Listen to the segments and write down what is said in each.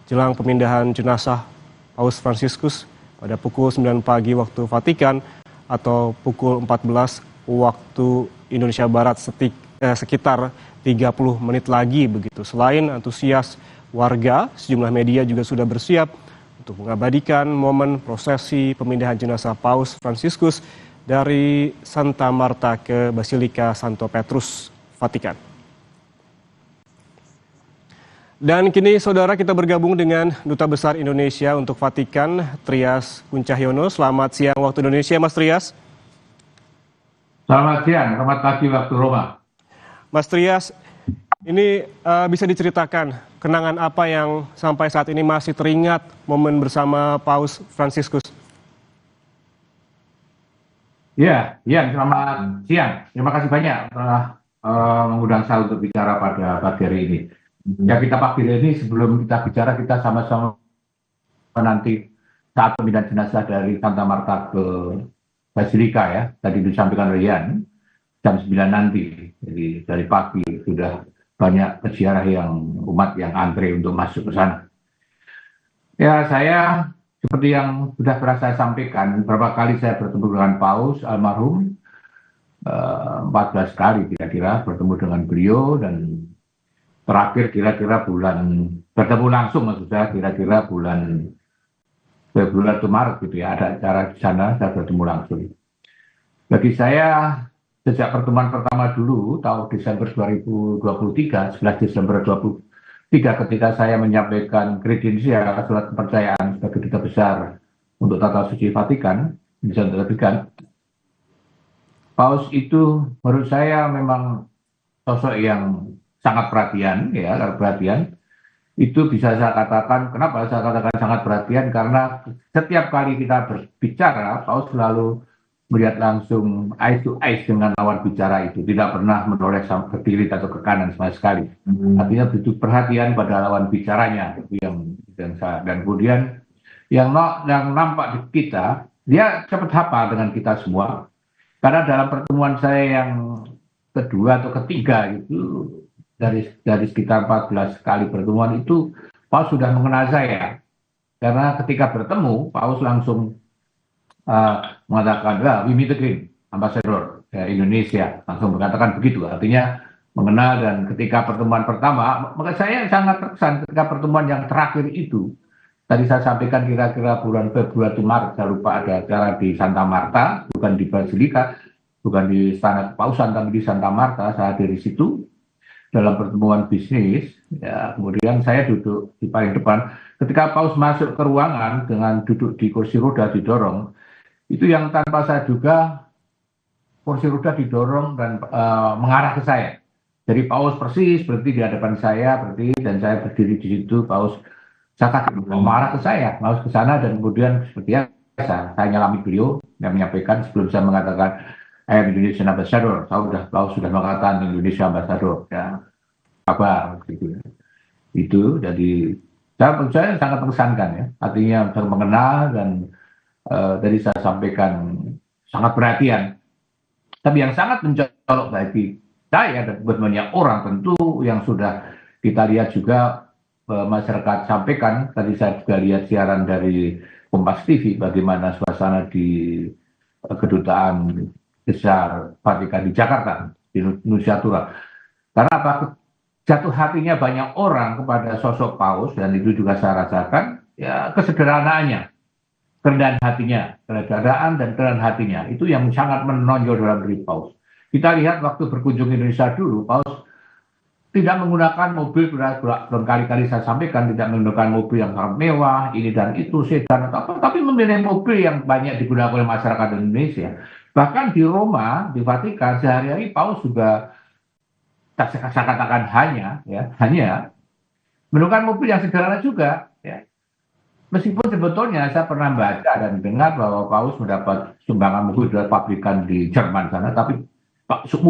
jelang pemindahan jenazah Paus Fransiskus pada pukul 9 pagi waktu Vatikan atau pukul 14 waktu Indonesia Barat, sekitar 30 menit lagi begitu. Selain antusias warga, sejumlah media juga sudah bersiap untuk mengabadikan momen prosesi pemindahan jenazah Paus Fransiskus dari Santa Marta ke Basilika Santo Petrus, Vatikan. Dan kini saudara, kita bergabung dengan Duta Besar Indonesia untuk Vatikan, Trias Kuncahyono. Selamat siang waktu Indonesia, Mas Trias. Selamat siang, selamat pagi waktu Roma. Mas Trias, ini bisa diceritakan kenangan apa yang sampai saat ini masih teringat momen bersama Paus Fransiskus? Ya, selamat siang. Terima kasih banyak telah mengundang saya untuk bicara pada pagi hari ini. Ya, kita pagi hari ini sebelum kita bicara, kita sama-sama nanti saat pemindahan jenazah dari Santa Marta ke Basilika ya, tadi disampaikan oleh Yan, jam 9 nanti. Jadi dari pagi sudah banyak peziarah umat yang antre untuk masuk ke sana. Ya, saya seperti yang sudah pernah saya sampaikan, beberapa kali saya bertemu dengan Paus almarhum, 14 kali kira-kira bertemu dengan beliau, dan terakhir kira-kira bertemu langsung maksud saya kira-kira bulan Februari atau Maret gitu ya, ada acara di sana, saya bertemu langsung. Bagi saya, sejak pertemuan pertama dulu tahun Desember 2023, 11 Desember 2023, ketika saya menyampaikan kredensial surat kepercayaan sebagai Duta Besar untuk Tata Suci Vatikan, bisa diterbitkan, Paus itu menurut saya memang sosok yang sangat perhatian, itu bisa saya katakan. Kenapa saya katakan sangat perhatian? Karena setiap kali kita berbicara, Paus selalu melihat langsung eye to eye dengan lawan bicara itu, tidak pernah menoleh ke kiri atau ke kanan sama sekali. Artinya begitu perhatian pada lawan bicaranya, dan kemudian yang nampak di kita, dia cepat hafal dengan kita semua. Karena dalam pertemuan saya yang kedua atau ketiga itu, dari sekitar 14 kali pertemuan itu, Paus sudah mengenal saya. Karena ketika bertemu, Paus langsung mengatakan, we meet again, Ambassador Indonesia. Langsung mengatakan begitu, artinya mengenal. Dan ketika pertemuan pertama, maka saya sangat terkesan ketika pertemuan yang terakhir itu. Tadi saya sampaikan kira-kira bulan Februari atau Maret, saya lupa, ada acara di Santa Marta, bukan di Basilika, bukan di Istana Kepausan, tapi di Santa Marta. Saya hadir di situ dalam pertemuan bisnis, ya. Kemudian saya duduk di paling depan. Ketika Paus masuk ke ruangan dengan duduk di kursi roda didorong, itu yang tanpa saya duga, kursi roda didorong dan mengarah ke saya. Jadi Paus persis berhenti di hadapan saya, dan saya berdiri di situ. Paus, saya kaget, mengarah ke saya, Paus ke sana, dan kemudian seperti biasa saya nyalami beliau yang menyampaikan sebelum saya mengatakan Indonesian Ambassador. Paus sudah mengatakan Indonesia Ambassador, ya, kabar gitu ya. Itu jadi saya sangat mengesankan ya, artinya sangat mengenal. Dan tadi saya sampaikan sangat perhatian. Tapi yang sangat mencolok bagi saya dan buat banyak orang tentu yang sudah kita lihat juga masyarakat sampaikan. Tadi saya juga lihat siaran dari Kompas TV bagaimana suasana di kedutaan besar Vatikan di Jakarta, di Nusa Karena apa? Jatuh hatinya banyak orang kepada sosok Paus, dan itu juga saya rasakan, ya, kesederhanaannya, kerendahan hatinya, kerendahan dan kerendahan hatinya, itu yang sangat menonjol dalam diri Paus. Kita lihat waktu berkunjung Indonesia dulu, Paus tidak menggunakan mobil, belum kali-kali saya sampaikan, tidak menggunakan mobil yang sangat mewah, ini dan itu, sedan atau apa, tapi memilih mobil yang banyak digunakan oleh masyarakat Indonesia. Bahkan di Roma, di Vatikan, sehari-hari Paus juga, saya katakan hanya menggunakan mobil yang sederhana juga. Ya. Meskipun sebetulnya saya pernah baca dan dengar bahwa Paus mendapat sumbangan mobil dari pabrikan di Jerman sana, tapi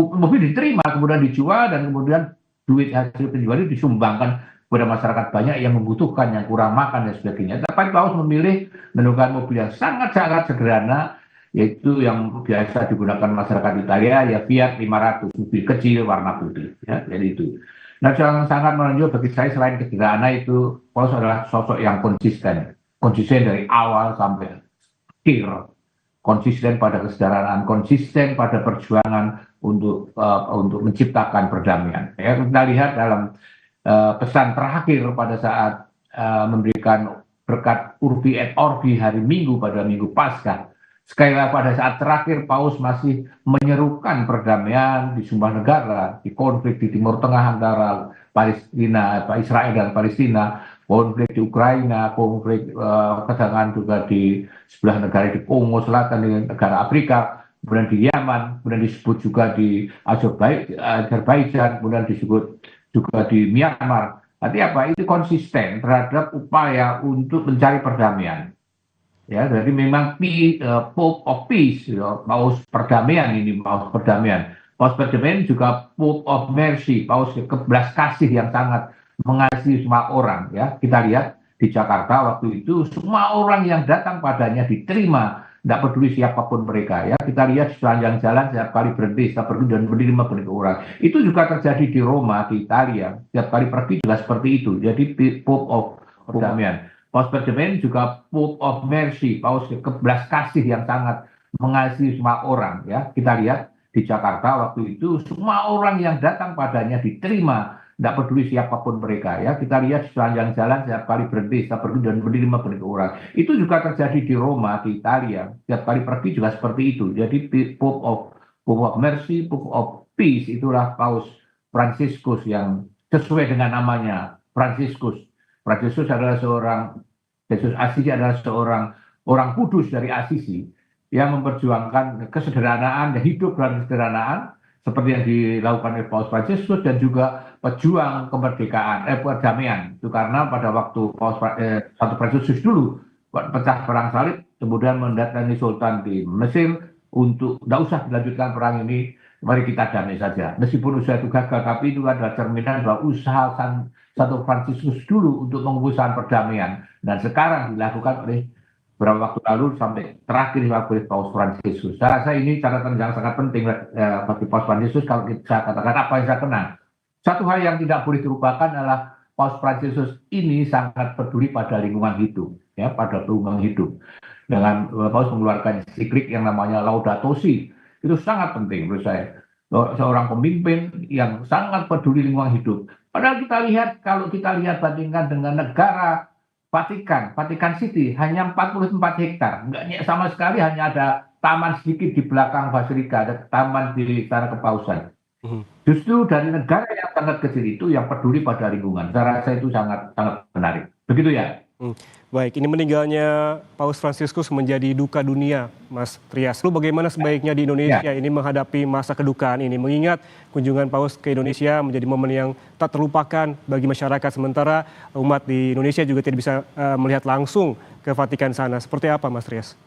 mobil diterima, kemudian dijual, dan kemudian duit hasil penjualan disumbangkan kepada masyarakat banyak yang membutuhkan, yang kurang makan dan sebagainya. Tapi Paus memilih menggunakan mobil yang sangat-sangat sederhana, yaitu yang biasa digunakan masyarakat Italia, ya Fiat 500, mobil kecil warna putih, ya, jadi itu. Nah, yang sangat menonjol bagi saya selain sederhana itu, Paulus adalah sosok yang konsisten, konsisten dari awal sampai akhir, konsisten pada kesederhanaan, konsisten pada perjuangan untuk menciptakan perdamaian. Ya, kita lihat dalam pesan terakhir pada saat memberikan berkat Urbi et Orbi hari Minggu pada Minggu Paskah. Sekali lagi pada saat terakhir Paus masih menyerukan perdamaian di sebuah negara, di konflik di Timur Tengah antara Palestina, Israel dan Palestina, konflik di Ukraina, konflik kedangan juga di sebelah negara di Kongo Selatan dengan negara Afrika, kemudian di Yaman, kemudian disebut juga di Azerbaijan, kemudian disebut juga di Myanmar. Artinya apa? Itu konsisten terhadap upaya untuk mencari perdamaian. Ya, jadi memang Pope of Peace, ya, paus perdamaian ini, paus perdamaian. Paus perdamaian juga Pope of Mercy, paus kebelas kasih yang sangat mengasihi semua orang. Ya, kita lihat di Jakarta waktu itu semua orang yang datang padanya diterima, tidak peduli siapapun mereka. Ya, kita lihat sepanjang jalan setiap kali berhenti, setiap pergi dan menerima banyak orang. Itu juga terjadi di Roma, di Italia. Setiap kali pergi juga seperti itu. Jadi Pope of perdamaian. Paus Benjamin juga Pope of Mercy, paus kebelas kasih yang sangat mengasihi semua orang. Ya, kita lihat di Jakarta waktu itu semua orang yang datang padanya diterima, tidak peduli siapapun mereka. Ya, kita lihat sepanjang jalan setiap kali berhenti, setiap pergi dan menerima banyak orang. Itu juga terjadi di Roma, di Italia. Setiap kali pergi juga seperti itu. Jadi Pope of Mercy, Pope of Peace itulah Paus Fransiskus yang sesuai dengan namanya, Fransiskus. Yesus adalah Yesus Asisi adalah seorang orang kudus dari Asisi yang memperjuangkan kesederhanaan dan hidup dalam kesederhanaan seperti yang dilakukan oleh Paus Fransiskus dan juga pejuang kemerdekaan, perdamaian. Itu karena pada waktu Satu Fransiskus dulu pecah perang salib, kemudian mendatangi Sultan di Mesir untuk tidak usah dilanjutkan perang ini, mari kita damai saja. Meskipun usaha itu gagal, tapi itu adalah cerminan bahwa usaha Satu Fransiskus dulu untuk mengusahakan perdamaian dan sekarang dilakukan oleh beberapa waktu lalu sampai terakhir oleh Paus Fransiskus. Saya rasa ini catatan yang sangat penting bagi Paus Fransiskus. Kalau saya katakan apa yang saya kenal, satu hal yang tidak boleh dilupakan adalah Paus Fransiskus ini sangat peduli pada lingkungan hidup, ya, pada lingkungan hidup. Dengan Paus mengeluarkan ensiklik yang namanya Laudato Si, itu sangat penting menurut saya. Seorang pemimpin yang sangat peduli lingkungan hidup. Padahal kalau kita lihat bandingkan dengan negara Vatikan City hanya 44 hektar, enggak sama sekali, hanya ada taman sedikit di belakang Basilika, ada taman di Istana Kepausan. Justru dari negara yang sangat kecil itu yang peduli pada lingkungan, saya rasa itu sangat sangat menarik. Begitu ya. Baik, ini meninggalnya Paus Fransiskus menjadi duka dunia, Mas Trias. Lalu bagaimana sebaiknya di Indonesia ini menghadapi masa kedukaan ini? Mengingat kunjungan Paus ke Indonesia menjadi momen yang tak terlupakan bagi masyarakat, sementara umat di Indonesia juga tidak bisa melihat langsung ke Vatikan sana. Seperti apa, Mas Trias?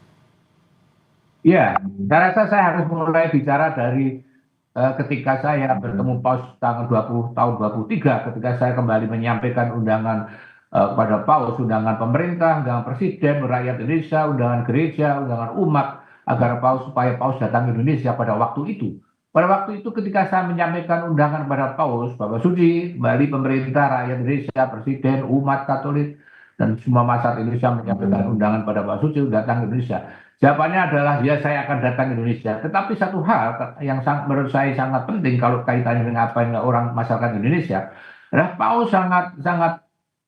Ya, saya rasa saya harus mulai bicara dari ketika saya bertemu Paus tanggal 20 tahun 23, ketika saya kembali menyampaikan undangan kepada Paus, undangan pemerintah, undangan presiden, rakyat Indonesia, undangan gereja, undangan umat, agar supaya Paus datang ke Indonesia pada waktu itu. Pada waktu itu ketika saya menyampaikan undangan kepada Paus, Bapak Suci, kembali pemerintah, rakyat Indonesia, presiden, umat Katolik, dan semua masyarakat Indonesia menyampaikan undangan pada Bapak Suci datang ke Indonesia. Jawabannya adalah, ya, saya akan datang ke Indonesia. Tetapi satu hal yang menurut saya sangat penting kalau kaitannya dengan apa yang orang masyarakat Indonesia, adalah Paus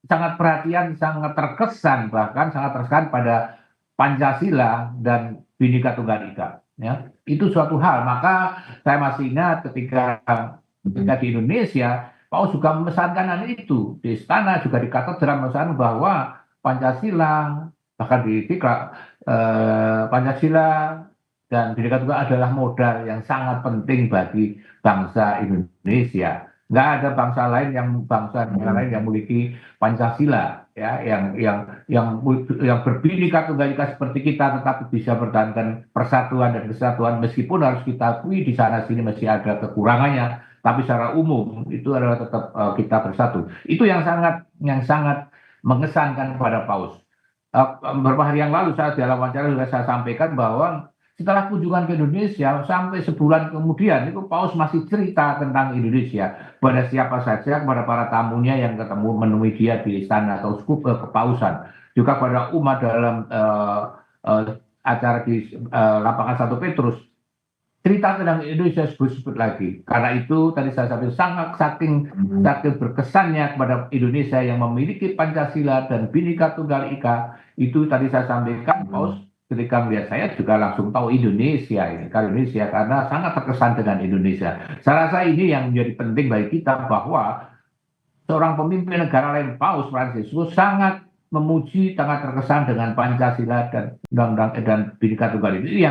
sangat perhatian, sangat terkesan, bahkan sangat terkesan pada Pancasila dan Bhinneka Tunggal Ika. Ya, itu suatu hal. Maka saya masih ingat ketika di Indonesia, Paus juga memesankan hal itu di istana, juga di katedral, memesankan bahwa Pancasila, bahkan di Pancasila dan Bhinneka Tunggal adalah modal yang sangat penting bagi bangsa Indonesia. Nggak ada bangsa lain yang memiliki Pancasila, ya, yang berbhinneka tunggal ika seperti kita, tetapi bisa bertahankan persatuan dan kesatuan, meskipun harus kita akui di sana sini masih ada kekurangannya, tapi secara umum itu adalah tetap kita bersatu. Itu yang sangat mengesankan kepada Paus. Beberapa hari yang lalu saya dalam wawancara juga saya sampaikan bahwa setelah kunjungan ke Indonesia sampai sebulan kemudian itu Paus masih cerita tentang Indonesia pada siapa saja, kepada para tamunya yang ketemu menemui dia di istana atau kepausan, juga pada umat dalam eh, acara di lapangan Satu Petrus, cerita tentang Indonesia sebut-sebut lagi. Karena itu tadi saya sampaikan sangat saking berkesannya kepada Indonesia yang memiliki Pancasila dan Bhinneka Tunggal Ika, itu tadi saya sampaikan Paus ketika melihat saya juga langsung tahu Indonesia ini, kalau Indonesia, karena sangat terkesan dengan Indonesia. Saya rasa ini yang menjadi penting bagi kita, bahwa seorang pemimpin negara lain, Paus Fransiskus, sangat memuji, sangat terkesan dengan Pancasila dan undang-undang dan Bhinneka Tunggal Ika. Ini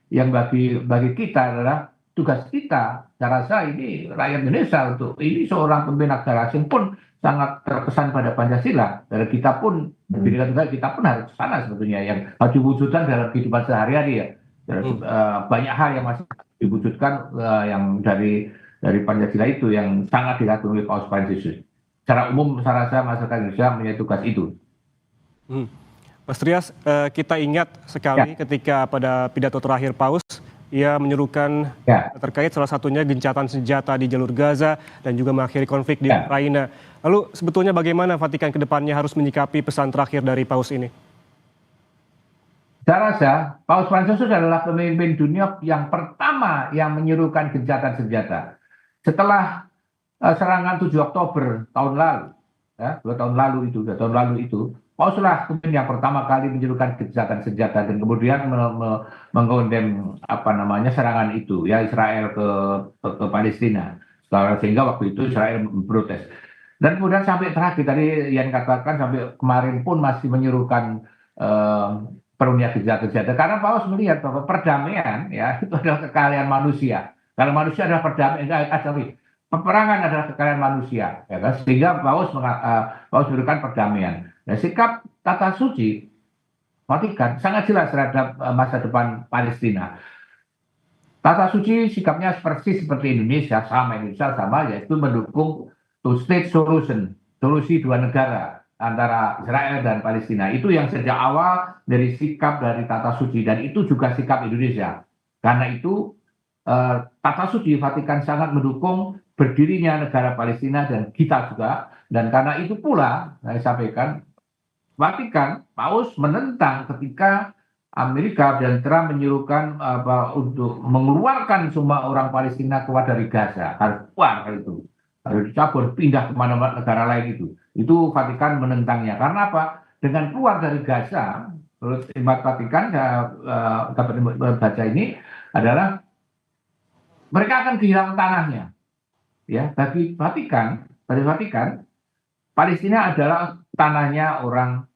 yang bagi kita adalah tugas kita. Saya rasa ini rakyat Indonesia, untuk ini seorang pemimpin negara asing pun sangat terkesan pada Pancasila. Dan kita pun Bhinneka Tunggal, kita pun harus sana sebetulnya, yang harus diwujudkan dalam kehidupan sehari-hari ya. Banyak hal yang masih diwujudkan, yang dari Pancasila itu yang sangat dikagumi oleh Paus Fransiskus. Secara umum saya rasa masyarakat Indonesia punya tugas itu. Mas Trias, kita ingat sekali ketika pada pidato terakhir Paus, ia menyerukan terkait salah satunya gencatan senjata di jalur Gaza dan juga mengakhiri konflik di Ukraina. Lalu sebetulnya bagaimana Vatikan ke depannya harus menyikapi pesan terakhir dari Paus ini? Saya rasa Paus Fransiskus adalah pemimpin dunia yang pertama yang menyerukan gencatan senjata. Setelah serangan 7 Oktober tahun lalu, ya, 2 tahun lalu itu, Pauslah kemudian yang pertama kali menyerukan gencatan senjata dan kemudian mengkondem serangan itu, ya, Israel ke Palestina. Sehingga waktu itu Israel memprotes. Dan kemudian sampai terakhir tadi yang katakan sampai kemarin pun masih menyerukan perundingan gencatan senjata, karena Paus melihat bahwa perdamaian, ya, itu adalah kekayaan manusia. Kalau manusia adalah perdamaian, peperangan adalah kekayaan manusia, ya kan? Sehingga Paus memberikan perdamaian. Nah, sikap tata suci Vatikan sangat jelas terhadap masa depan Palestina. Tata suci sikapnya persis seperti Indonesia, yaitu mendukung two-state solution, solusi dua negara antara Israel dan Palestina. Itu yang sejak awal dari sikap dari tata suci, dan itu juga sikap Indonesia. Karena itu tata suci Vatikan sangat mendukung berdirinya negara Palestina, dan kita juga. Dan karena itu pula saya sampaikan, Vatikan, Paus menentang ketika Amerika dan Trump menyuruhkan untuk mengeluarkan semua orang Palestina keluar dari Gaza, harus keluar itu, harus dicabut, pindah kemana-mana negara lain itu. Itu Vatikan menentangnya. Karena apa? Dengan keluar dari Gaza, menurut Imat Vatikan, saya dapat baca ini adalah mereka akan kehilangan tanahnya. Ya, bagi Vatikan, Palestina adalah tanahnya orang,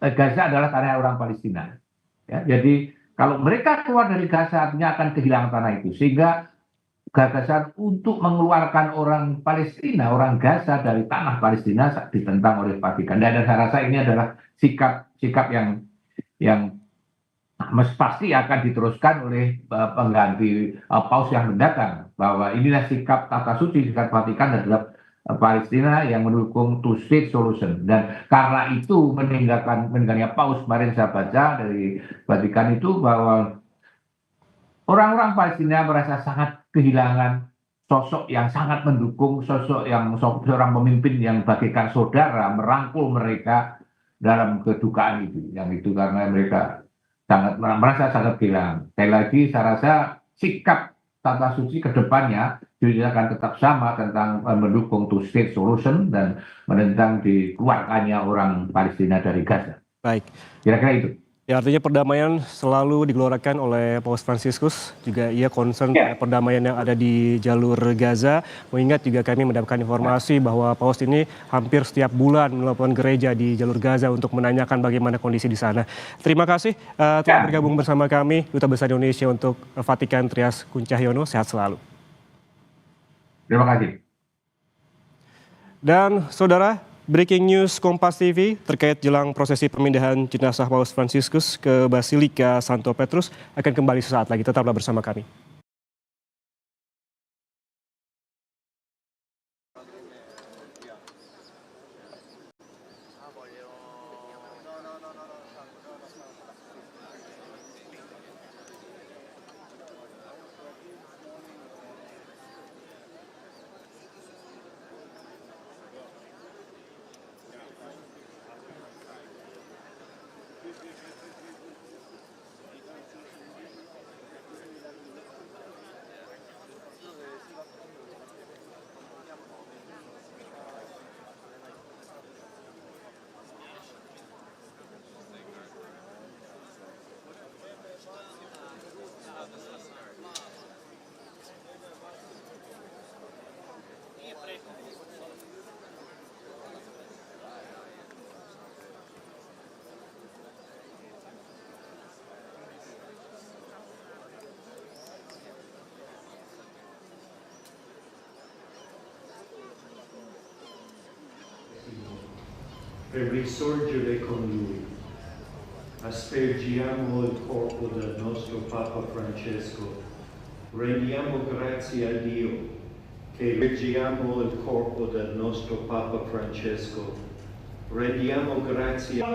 Gaza adalah tanah orang Palestina. Ya, jadi kalau mereka keluar dari Gaza artinya akan kehilangan tanah itu, sehingga gagasan untuk mengeluarkan orang Palestina, orang Gaza dari tanah Palestina ditentang oleh Vatikan. Dan saya rasa ini adalah sikap yang pasti akan diteruskan oleh pengganti Paus yang mendatang, bahwa inilah sikap tata suci, sikap Vatikan terhadap Palestina yang mendukung two-state solution. Dan karena itu meninggalnya Paus kemarin saya baca dari Vatikan itu, bahwa orang-orang Palestina merasa sangat kehilangan sosok yang sangat mendukung, sosok yang seorang pemimpin yang bagaikan saudara merangkul mereka dalam kedukaan itu. Yang itu karena mereka merasa sangat kehilangan. Sekali lagi saya rasa sikap tata suci ke depannya juga akan tetap sama tentang mendukung two-state solution dan menentang dikeluarkannya orang Palestina dari Gaza. Baik. Kira-kira itu. Ya, artinya perdamaian selalu digelorakan oleh Paus Fransiskus, juga ia concern perdamaian yang ada di jalur Gaza. Mengingat juga kami mendapatkan informasi bahwa Paus ini hampir setiap bulan melakukan gereja di jalur Gaza untuk menanyakan bagaimana kondisi di sana. Terima kasih telah bergabung bersama kami, Duta Besar Indonesia untuk Vatikan Trias Kuncahyono. Sehat selalu. Terima kasih. Dan saudara, breaking news Kompas TV terkait jelang prosesi pemindahan jenazah Paus Fransiskus ke Basilika Santo Petrus akan kembali sesaat lagi. Tetaplah bersama kami. Per risorgere con lui, aspergiamo il corpo del nostro Papa Francesco. Rendiamo grazie a Dio che aspergiamo il corpo del nostro Papa Francesco. Rendiamo grazie a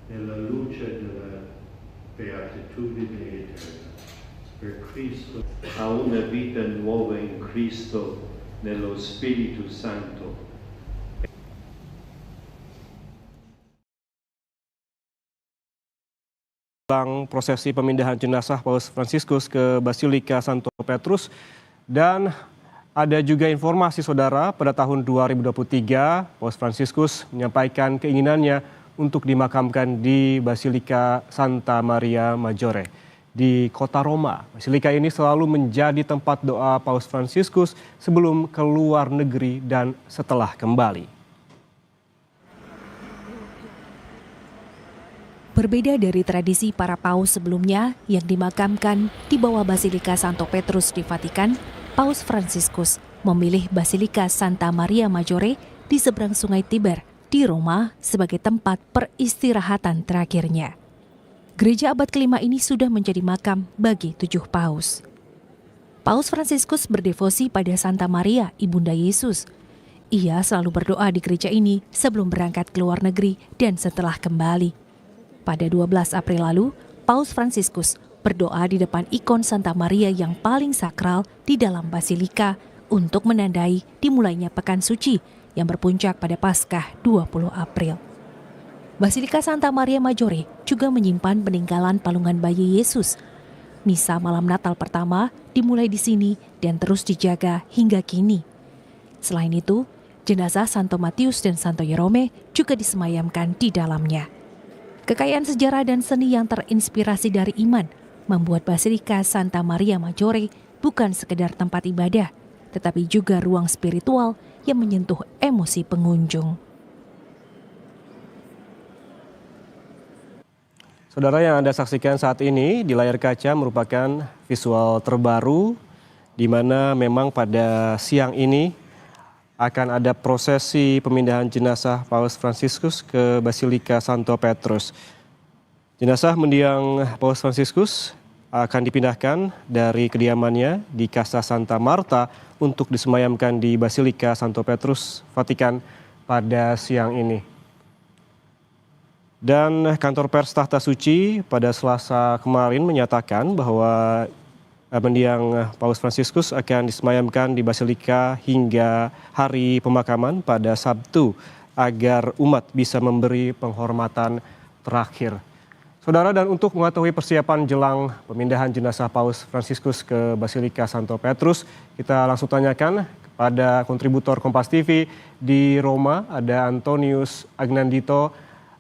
nella luce della beatitudine eterna. Per Cristo, a una vita nuova in Cristo, nello Spirito Santo. Jelang prosesi pemindahan jenazah Paus Fransiskus ke Basilika Santo Petrus. Dan ada juga informasi saudara, pada tahun 2023 Paus Fransiskus menyampaikan keinginannya untuk dimakamkan di Basilika Santa Maria Maggiore di kota Roma. Basilika ini selalu menjadi tempat doa Paus Fransiskus sebelum keluar negeri dan setelah kembali. Berbeda dari tradisi para paus sebelumnya yang dimakamkan di bawah Basilika Santo Petrus di Vatikan, Paus Fransiskus memilih Basilika Santa Maria Maggiore di seberang Sungai Tiber di Roma sebagai tempat peristirahatan terakhirnya. Gereja abad kelima ini sudah menjadi makam bagi 7 paus. Paus Fransiskus berdevosi pada Santa Maria, Ibunda Yesus. Ia selalu berdoa di gereja ini sebelum berangkat ke luar negeri dan setelah kembali. Pada 12 April lalu, Paus Fransiskus berdoa di depan ikon Santa Maria yang paling sakral di dalam Basilika untuk menandai dimulainya Pekan Suci yang berpuncak pada Paskah 20 April. Basilika Santa Maria Maggiore juga menyimpan peninggalan palungan bayi Yesus. Misa malam Natal pertama dimulai di sini dan terus dijaga hingga kini. Selain itu, jenazah Santo Matius dan Santo Jerome juga disemayamkan di dalamnya. Kekayaan sejarah dan seni yang terinspirasi dari iman membuat Basilika Santa Maria Maggiore bukan sekedar tempat ibadah, tetapi juga ruang spiritual yang menyentuh emosi pengunjung. Saudara, yang Anda saksikan saat ini di layar kaca merupakan visual terbaru di mana memang pada siang ini akan ada prosesi pemindahan jenazah Paus Fransiskus ke Basilika Santo Petrus. Jenazah mendiang Paus Fransiskus akan dipindahkan dari kediamannya di Casa Santa Marta untuk disemayamkan di Basilika Santo Petrus, Vatikan pada siang ini. Dan kantor pers Tahta Suci pada Selasa kemarin menyatakan bahwa mendiang Paus Fransiskus akan disemayamkan di Basilika hingga hari pemakaman pada Sabtu agar umat bisa memberi penghormatan terakhir. Saudara, dan untuk mengetahui persiapan jelang pemindahan jenazah Paus Fransiskus ke Basilika Santo Petrus, kita langsung tanyakan kepada kontributor Kompas TV di Roma, ada Antonius Agnandito.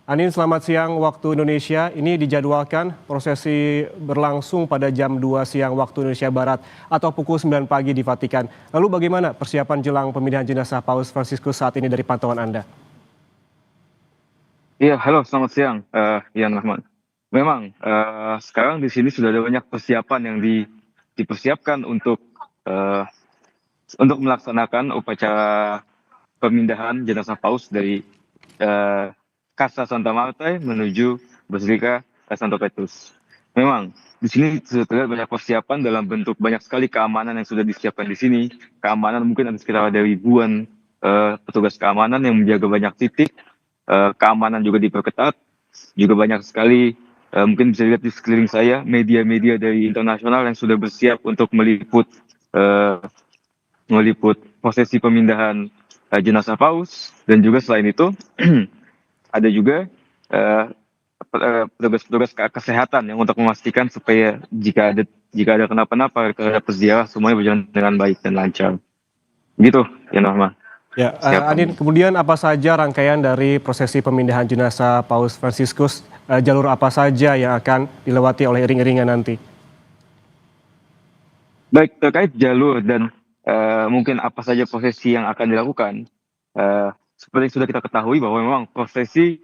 Anin, selamat siang waktu Indonesia. Ini dijadwalkan prosesi berlangsung pada jam 2 siang waktu Indonesia Barat atau pukul 9 pagi di Vatikan. Lalu bagaimana persiapan jelang pemindahan jenazah Paus Fransiskus saat ini dari pantauan Anda? Iya, halo, selamat siang, Ian Rahman. Memang sekarang di sini sudah ada banyak persiapan yang dipersiapkan untuk melaksanakan upacara pemindahan jenazah Paus dari Casa Santa Marta menuju Basilika Santo Petrus. Memang di sini sudah terlihat banyak persiapan dalam bentuk banyak sekali keamanan yang sudah disiapkan di sini. Keamanan mungkin ada sekitar ada ribuan petugas keamanan yang menjaga banyak titik, keamanan juga diperketat, juga banyak sekali, mungkin bisa dilihat di sekeliling saya, media-media dari internasional yang sudah bersiap untuk eh, meliput prosesi pemindahan jenazah paus, dan juga selain itu ada juga eh, petugas-petugas kesehatan yang untuk memastikan supaya jika ada kenapa-napa terhadap peziarah semuanya berjalan dengan baik dan lancar. Gitu, ya Norma. Ya, Siap. Anin, kemudian apa saja rangkaian dari prosesi pemindahan jenazah Paus Fransiskus? Jalur apa saja yang akan dilewati oleh iring-iringan nanti? Baik, terkait jalur dan mungkin apa saja prosesi yang akan dilakukan, seperti yang sudah kita ketahui bahwa memang prosesi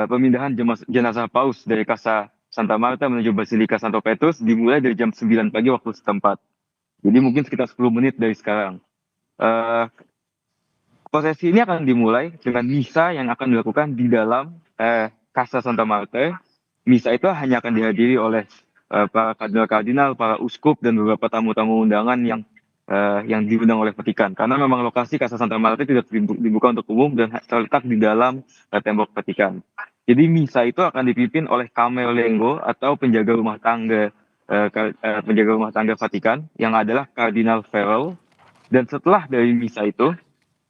pemindahan jenazah paus dari Casa Santa Marta menuju Basilika Santo Petrus dimulai dari jam 9 pagi waktu setempat. Jadi mungkin sekitar 10 menit dari sekarang. Eh, Prosesi ini akan dimulai dengan misa yang akan dilakukan di dalam Casa Santa Marta. Misa itu hanya akan dihadiri oleh para kardinal-kardinal, para uskup, dan beberapa tamu-tamu undangan yang diundang oleh Vatikan. Karena memang lokasi Casa Santa Marta tidak dibuka untuk umum dan terletak di dalam tembok Vatikan. Jadi misa itu akan dipimpin oleh Camerlengo atau penjaga rumah tangga Vatikan yang adalah Kardinal Farrell. Dan setelah dari misa itu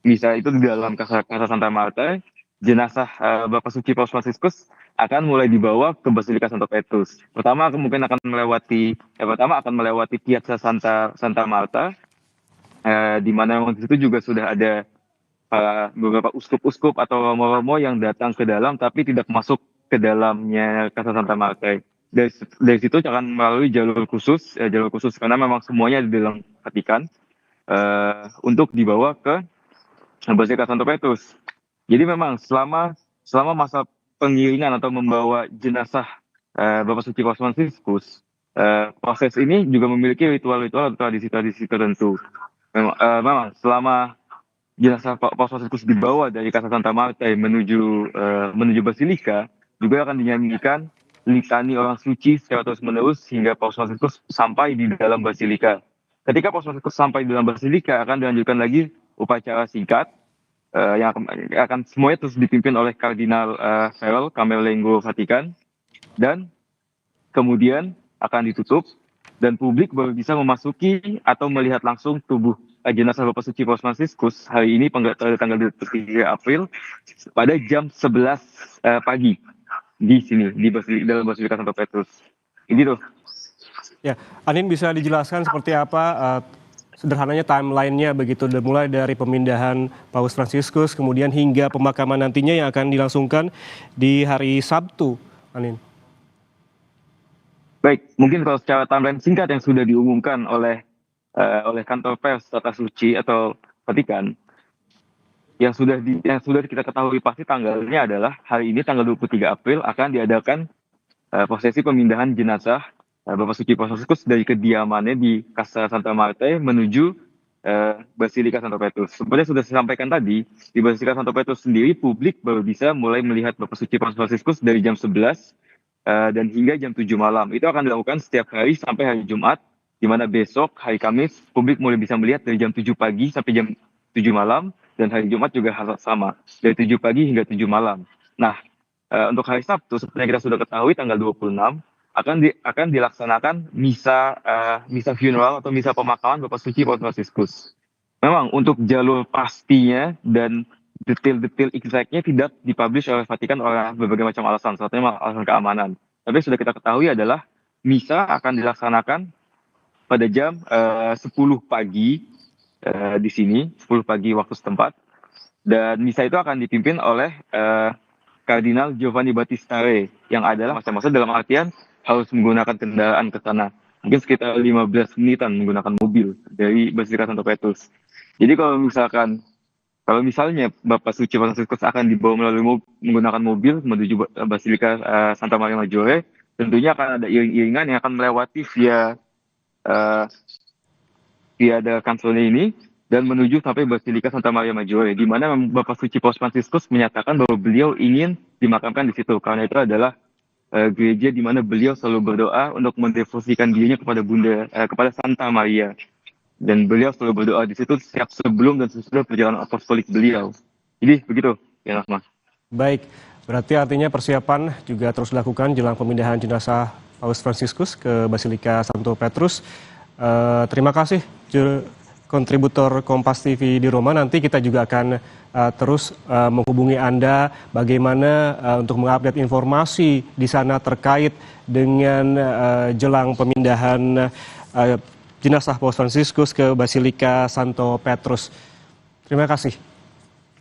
di dalam Casa Santa Marta, jenazah Bapak Suci Paus Fransiskus akan mulai dibawa ke Basilika Santo Petrus. Pertama akan melewati Piazza Santa Marta, di mana memang di situ juga sudah ada beberapa uskup-uskup atau romo-romo yang datang ke dalam tapi tidak masuk ke dalamnya Casa Santa Marta. Dari situ akan melalui jalur khusus karena memang semuanya di dalam Vatikan, untuk dibawa ke Basilika Santo Petrus. Jadi memang selama masa pengiringan atau membawa jenazah Bapak Suci Paus Fransiskus, proses ini juga memiliki ritual-ritual atau tradisi-tradisi tertentu. Memang selama jenazah Paus Fransiskus dibawa dari Casa Santa Marta menuju Basilika, juga akan dinyanyikan litani orang suci secara terus-menerus hingga Paus Fransiskus sampai di dalam Basilika. Ketika Paus Fransiskus sampai di dalam Basilika, akan dilanjutkan lagi upacara singkat yang akan semuanya terus dipimpin oleh Kardinal Farrell, Camerlengo Vatikan, dan kemudian akan ditutup dan publik baru bisa memasuki atau melihat langsung tubuh jenazah Bapak Suci Paus Fransiskus hari ini tanggal 3 April pada jam 11 pagi di sini dalam Basilika Santo Petrus. Ini tuh. Ya, Anin, bisa dijelaskan seperti apa sederhananya timeline-nya begitu, mulai dari pemindahan Paus Fransiskus kemudian hingga pemakaman nantinya yang akan dilangsungkan di hari Sabtu, Anin. Baik, mungkin kalau secara timeline singkat yang sudah diumumkan oleh kantor pers Tata Suci atau Vatikan, yang sudah kita ketahui pasti tanggalnya adalah hari ini tanggal 23 April akan diadakan prosesi pemindahan jenazah Bapak Suci Paus Fransiskus dari kediamannya di Casa Santa Marta menuju Basilika Santo Petrus. Seperti sudah saya sampaikan tadi, di Basilika Santo Petrus sendiri publik baru bisa mulai melihat Bapak Suci Paus Fransiskus dari jam 11 dan hingga jam 7 malam. Itu akan dilakukan setiap hari sampai hari Jumat, di mana besok hari Kamis publik mulai bisa melihat dari jam 7 pagi sampai jam 7 malam, dan hari Jumat juga hal sama, dari 7 pagi hingga 7 malam. Nah, untuk hari Sabtu seperti yang kita sudah ketahui tanggal 26 akan dilaksanakan misa funeral atau misa pemakaman Bapak Suci Paus Fransiskus. Memang untuk jalur pastinya dan detail-detail exactnya tidak dipublish oleh Vatikan oleh berbagai macam alasan, salah satunya alasan keamanan. Tapi sudah kita ketahui adalah misa akan dilaksanakan pada jam 10 pagi di sini, 10 pagi waktu setempat. Dan misa itu akan dipimpin oleh Kardinal Giovanni Battista Re, yang adalah masa-masa dalam artian harus menggunakan kendaraan ke sana. Mungkin sekitar 15 menitan menggunakan mobil dari Basilika Santo Petrus. Jadi kalau misalnya Bapak Suci Fransiskus akan dibawa menggunakan mobil menuju Basilika Santa Maria Maggiore, tentunya akan ada iring-iringan yang akan melewati via ada Canzone ini dan menuju sampai Basilika Santa Maria Maggiore, di mana Bapak Suci Paus Fransiskus menyatakan bahwa beliau ingin dimakamkan di situ karena itu adalah gereja di mana beliau selalu berdoa untuk mendevosikan dirinya kepada kepada Santa Maria. dan beliau selalu berdoa di situ setiap sebelum dan sesudah perjalanan apostolik beliau. Jadi begitu, ya Rahma. Baik, berarti artinya persiapan juga terus dilakukan jelang pemindahan jenazah Paus Fransiskus ke Basilika Santo Petrus. Terima kasih kontributor Kompas TV di Roma. Nanti kita juga akan terus menghubungi Anda bagaimana untuk mengupdate informasi di sana terkait dengan jelang pemindahan jenazah Paus Fransiskus ke Basilika Santo Petrus. Terima kasih.